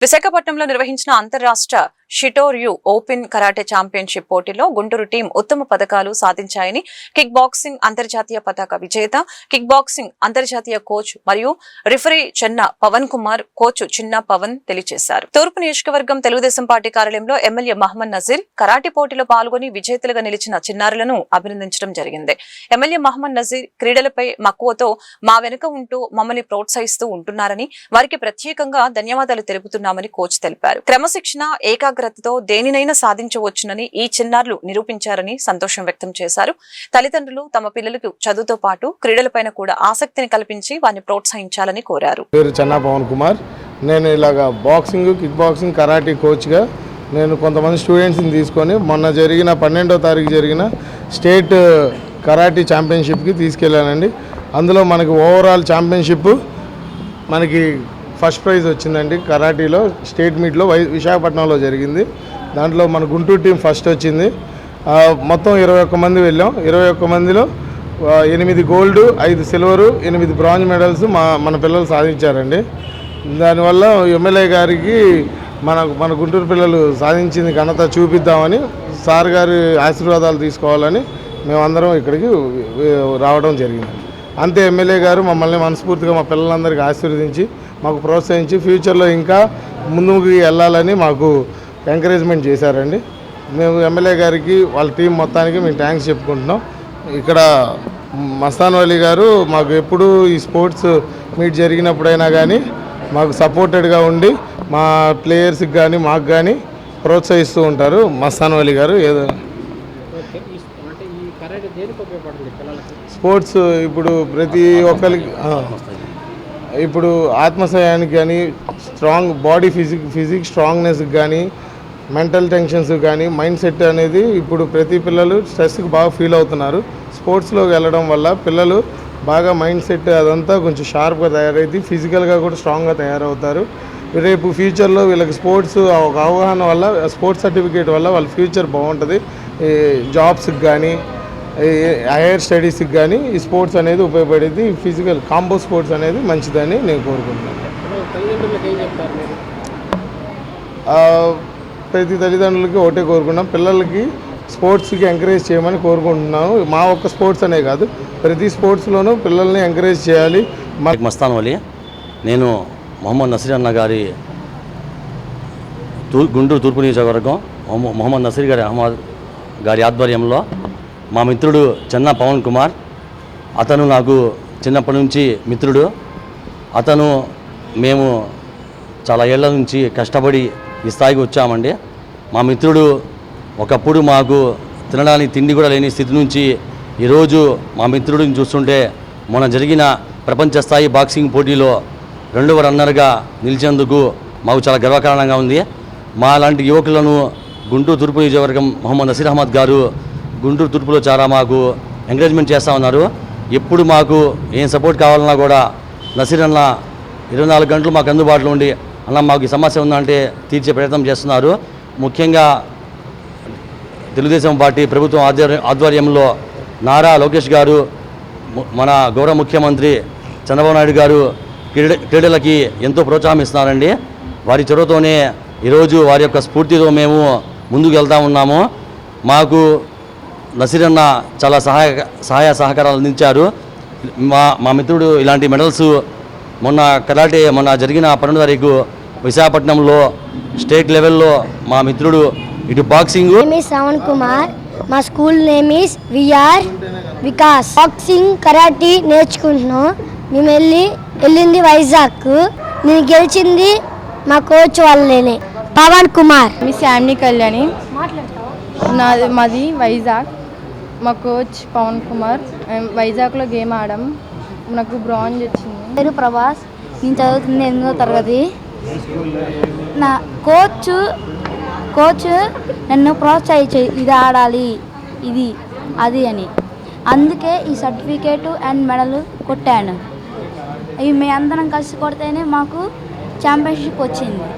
విశాఖపట్నంలో నిర్వహించిన అంతర్రాష్ట్ర షిటోర్యు ఓపెన్ కరాటే ఛాంపియన్షిప్ పోటీలో గుంటూరు టీం ఉత్తమ పతకాలు సాధించాయని కిక్ బాక్సింగ్ అంతర్జాతీయ పతాక విజేత, కిక్ బాక్సింగ్ అంతర్జాతీయ కోచ్ మరియు రిఫరీ చెన్న పవన్ కుమార్, కోచ్ చిన్న పవన్ తెలియజేశారు. తూర్పు నియోజకవర్గం తెలుగుదేశం పార్టీ కార్యాలయంలో ఎమ్మెల్యే మహమ్మద్ నజీర్ కరాటే పోటీలో పాల్గొని విజేతలుగా నిలిచిన చిన్నారులను అభినందించడం జరిగింది. ఎమ్మెల్యే మహమ్మద్ నజీర్ క్రీడలపై మక్కువతో మా వెనుక ఉంటూ మమ్మల్ని ప్రోత్సహిస్తూ ఉంటున్నారని, వారికి ప్రత్యేకంగా ధన్యవాదాలు తెలుపుతున్నామని కోచ్ తెలిపారు. క్రమశిక్షణ, ఏకాగ్రతతో దేనినైనా సాధించవచ్చునని ఈ చిన్నారులు నిరూపించారని సంతోషం వ్యక్తం చేశారు. తల్లిదండ్రులు తమ పిల్లలకు చదువుతో పాటు క్రీడలపైన కూడా ఆసక్తిని కల్పించి వారిని ప్రోత్సహించాలని కోరారు. పేరు చెన్న పవన్ కుమార్. నేను ఇలాగా బాక్సింగ్, కిక్ బాక్సింగ్, కరాటే కోచ్గా నేను కొంతమంది స్టూడెంట్స్ని తీసుకొని మొన్న జరిగిన 12వ తారీఖు జరిగిన స్టేట్ కరాటే ఛాంపియన్షిప్కి తీసుకెళ్ళానండి. అందులో మనకి ఓవరాల్ ఛాంపియన్షిప్ మనకి ఫస్ట్ ప్రైజ్ వచ్చిందండి. కరాటీలో స్టేట్ మీట్లో విశాఖపట్నంలో జరిగింది. దాంట్లో మన గుంటూరు టీం ఫస్ట్ వచ్చింది. మొత్తం 21 మంది వెళ్ళాం. 21 మందిలో 8 గోల్డ్, 5 సిల్వరు, 8 బ్రాంజ్ మెడల్స్ మన పిల్లలు సాధించారండి. దానివల్ల ఎమ్మెల్యే గారికి మన గుంటూరు పిల్లలు సాధించింది ఘనత చూపిద్దామని, సార్ గారి ఆశీర్వాదాలు తీసుకోవాలని మేమందరం ఇక్కడికి రావడం జరిగింది. అంతే ఎమ్మెల్యే గారు మమ్మల్ని మనస్ఫూర్తిగా మా పిల్లలందరికీ ఆశీర్వదించి మాకు ప్రోత్సహించి ఫ్యూచర్లో ఇంకా ముందుకు వెళ్ళాలని మాకు ఎంకరేజ్మెంట్ చేశారండి. మేము ఎమ్మెల్యే గారికి వాళ్ళ టీం మొత్తానికి మేము థ్యాంక్స్ చెప్పుకుంటున్నాం. ఇక్కడ మస్తాన్ వలీ గారు మాకు ఎప్పుడు ఈ స్పోర్ట్స్ మీట్ జరిగినప్పుడైనా కానీ మాకు సపోర్టెడ్గా ఉండి మా ప్లేయర్స్కి కానీ మాకు కానీ ప్రోత్సహిస్తూ ఉంటారు. మస్తాన్ వలీ గారు ఏదో స్పోర్ట్స్ ఇప్పుడు ప్రతి ఒక్కరికి ఇప్పుడు ఆత్మశయానికి కానీ, స్ట్రాంగ్ బాడీ ఫిజిక్ స్ట్రాంగ్నెస్కి కానీ, మెంటల్ టెన్షన్స్ కానీ, మైండ్ సెట్ అనేది ఇప్పుడు ప్రతి పిల్లలు స్ట్రెస్కి బాగా ఫీల్ అవుతున్నారు. స్పోర్ట్స్లోకి వెళ్ళడం వల్ల పిల్లలు బాగా మైండ్ సెట్ అదంతా కొంచెం షార్ప్గా తయారైతే ఫిజికల్గా కూడా స్ట్రాంగ్గా తయారవుతారు. రేపు ఫ్యూచర్లో వీళ్ళకి స్పోర్ట్స్ ఒక అవగాహన వల్ల, స్పోర్ట్స్ సర్టిఫికేట్ వల్ల వాళ్ళ ఫ్యూచర్ బాగుంటుంది. జాబ్స్కి కానీ, హైయర్ స్టడీస్కి కానీ ఈ స్పోర్ట్స్ అనేది ఉపయోగపడేది. ఫిజికల్ కాంబో స్పోర్ట్స్ అనేది మంచిదని నేను కోరుకుంటున్నాను. ప్రతి తల్లిదండ్రులకి ఒకటే కోరుకుంటున్నాం, పిల్లలకి స్పోర్ట్స్కి ఎంకరేజ్ చేయమని కోరుకుంటున్నాము. మా ఒక్క స్పోర్ట్స్ అనే కాదు, ప్రతి స్పోర్ట్స్లోనూ పిల్లల్ని ఎంకరేజ్ చేయాలి. మస్తాన్ వలీ. నేను మొహమ్మద్ నసీర్ అన్న గారి గుంటూరు తూర్పు నియోజకవర్గం మొహమ్మద్ నసీర్ గారి ఆధ్వర్యంలో మా మిత్రుడు చెన్న పవన్ కుమార్, అతను నాకు చిన్నప్పటి నుంచి మిత్రుడు. మేము చాలా ఏళ్ల నుంచి కష్టపడి ఈ స్థాయికి వచ్చామండి. మా మిత్రుడు ఒకప్పుడు మాకు తినడానికి తిండి కూడా లేని స్థితి నుంచి ఈరోజు మా మిత్రుడిని చూస్తుంటే మొన్న జరిగిన ప్రపంచ స్థాయి బాక్సింగ్ పోటీలో 2వ రన్నర్గా నిలిచేందుకు మాకు చాలా గర్వకారణంగా ఉంది. మా లాంటి యువకులను గుంటూరు తూర్పు నియోజకవర్గం మొహమ్మద్ నసీర్ అహ్మద్ గారు గుంటూరు తూర్పులో చాలా మాకు ఎంకరేజ్మెంట్ చేస్తూ ఉన్నారు. ఎప్పుడు మాకు ఏం సపోర్ట్ కావాలన్నా కూడా నసీర్ అన్న 24 గంటలు మాకు అందుబాటులో ఉండి, అన్న మాకు ఈ సమస్య ఉందంటే తీర్చే ప్రయత్నం చేస్తున్నారు. ముఖ్యంగా తెలుగుదేశం పార్టీ ప్రభుత్వం ఆధ్వర్యంలో నారా లోకేష్ గారు, మన గౌరవ ముఖ్యమంత్రి చంద్రబాబు నాయుడు గారు క్రీడలకి ఎంతో ప్రోత్సాహం ఇస్తున్నారండి. వారి చొరవతోనే ఈరోజు వారి యొక్క స్ఫూర్తితో మేము ముందుకు వెళ్తూ ఉన్నాము. మాకు నసీర్ అన్న చాలా సహాయ సహకారాలు అందించారు. మా మిత్రుడు ఇలాంటి మెడల్స్ మొన్న జరిగిన 12వ తారీఖు విశాఖపట్నంలో స్టేట్ లెవెల్లో మా మిత్రుడు ఇటు బాక్సింగ్. శ్రవణ్ కుమార్, మా school name is V R Vikas. Boxing, karate నేర్చుకుంటున్నాం. మేము వెళ్ళింది వైజాగ్. నేను గెలిచింది మా కోచ్ వాళ్ళనే. పవన్ కుమార్. మీ శామ్ని కళ్యాణి. మాది వైజాగ్. మా కోచ్ పవన్ కుమార్. వైజాగ్లో గేమ్ ఆడాం, నాకు బ్రాంజ్ వచ్చింది. పేరు ప్రభాస్. నేను చదువుతుంది 8వ తరగతి. నా కోచ్ నన్ను ప్రోత్సహించి ఇది ఆడాలి, ఇది అది అని, అందుకే ఈ సర్టిఫికేటు అండ్ మెడల్ కొట్టాను. ఇవి మేము అందరం కలిసి కొడితేనే మాకు ఛాంపియన్షిప్ వచ్చింది.